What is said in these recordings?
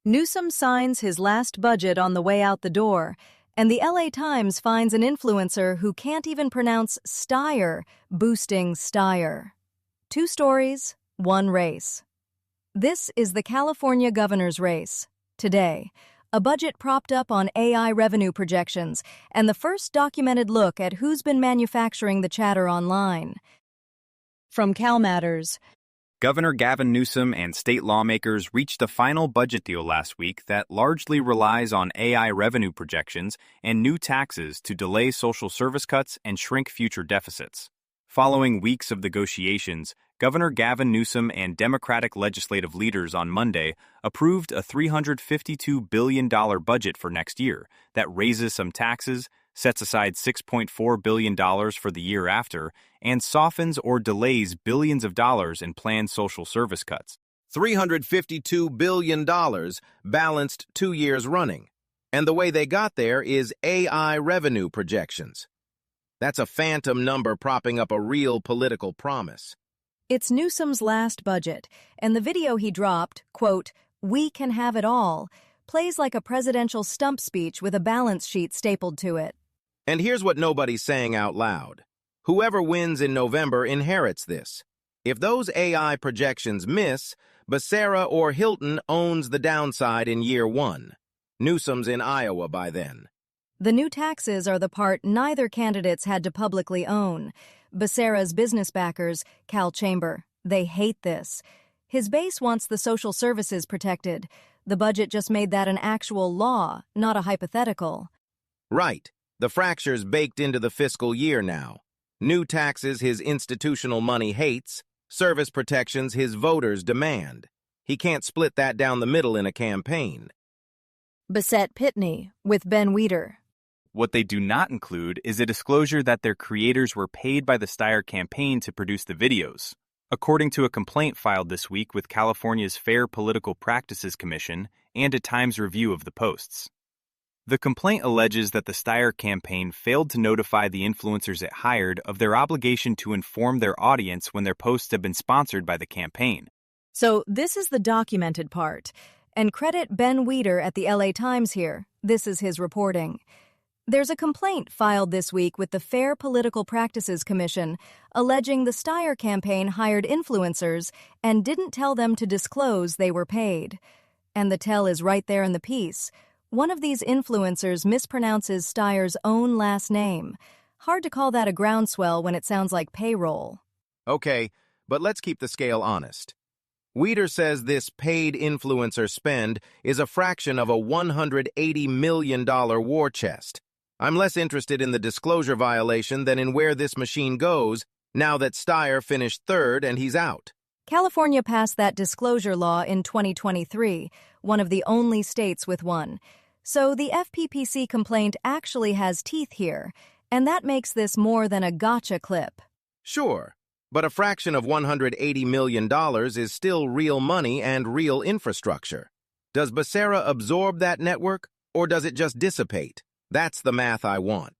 Newsom signs his last budget on the way out the door, and the LA Times finds an influencer who can't even pronounce Steyer boosting Steyer. Two stories, one race. This is the California governor's race. Today, a budget propped up on AI revenue projections and the first documented look at who's been manufacturing the chatter online. From CalMatters. Governor Gavin Newsom and state lawmakers reached a final budget deal last week that largely relies on AI revenue projections and new taxes to delay social service cuts and shrink future deficits. Following weeks of negotiations, Governor Gavin Newsom and Democratic legislative leaders on Monday approved a $352 billion budget for next year that raises some taxes, sets aside $6.4 billion for the year after, and softens or delays billions of dollars in planned social service cuts. $352 billion balanced 2 years running. And the way they got there is AI revenue projections. That's a phantom number propping up a real political promise. It's Newsom's last budget, and the video he dropped, quote, "We can have it all," plays like a presidential stump speech with a balance sheet stapled to it. And here's what nobody's saying out loud. Whoever wins in November inherits this. If those AI projections miss, Bessette or Hilton owns the downside in year one. Newsom's in Iowa by then. The new taxes are the part neither candidates had to publicly own. Bessette's business backers, Cal Chamber, they hate this. His base wants the social services protected. The budget just made that an actual law, not a hypothetical. Right. The fracture's baked into the fiscal year now. New taxes his institutional money hates, service protections his voters demand. He can't split that down the middle in a campaign. Bessette Pitney, with Ben Weider. What they do not include is a disclosure that their creators were paid by the Steyer campaign to produce the videos, according to a complaint filed this week with California's Fair Political Practices Commission and a Times review of the posts. The complaint alleges that the Steyer campaign failed to notify the influencers it hired of their obligation to inform their audience when their posts have been sponsored by the campaign. So this is the documented part. And credit Ben Weider at the LA Times here. This is his reporting. There's a complaint filed this week with the Fair Political Practices Commission alleging the Steyer campaign hired influencers and didn't tell them to disclose they were paid. And the tell is right there in the piece. One of these influencers mispronounces Steyer's own last name. Hard to call that a groundswell when it sounds like payroll. Okay, but let's keep the scale honest. Weider says this paid influencer spend is a fraction of a $180 million war chest. I'm less interested in the disclosure violation than in where this machine goes now that Steyer finished third and he's out. California passed that disclosure law in 2023, one of the only states with one. So the FPPC complaint actually has teeth here, and that makes this more than a gotcha clip. Sure, but a fraction of $180 million is still real money and real infrastructure. Does Bessette absorb that network, or does it just dissipate? That's the math I want.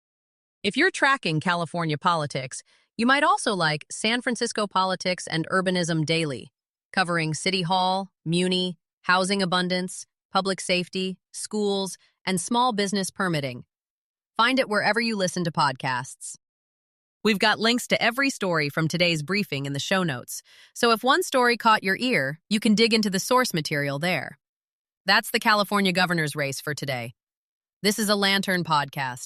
If you're tracking California politics, you might also like San Francisco Politics and Urbanism Daily, covering City Hall, Muni, housing abundance, public safety, schools, and small business permitting. Find it wherever you listen to podcasts. We've got links to every story from today's briefing in the show notes, so if one story caught your ear, you can dig into the source material there. That's the California governor's race for today. This is a Lantern podcast.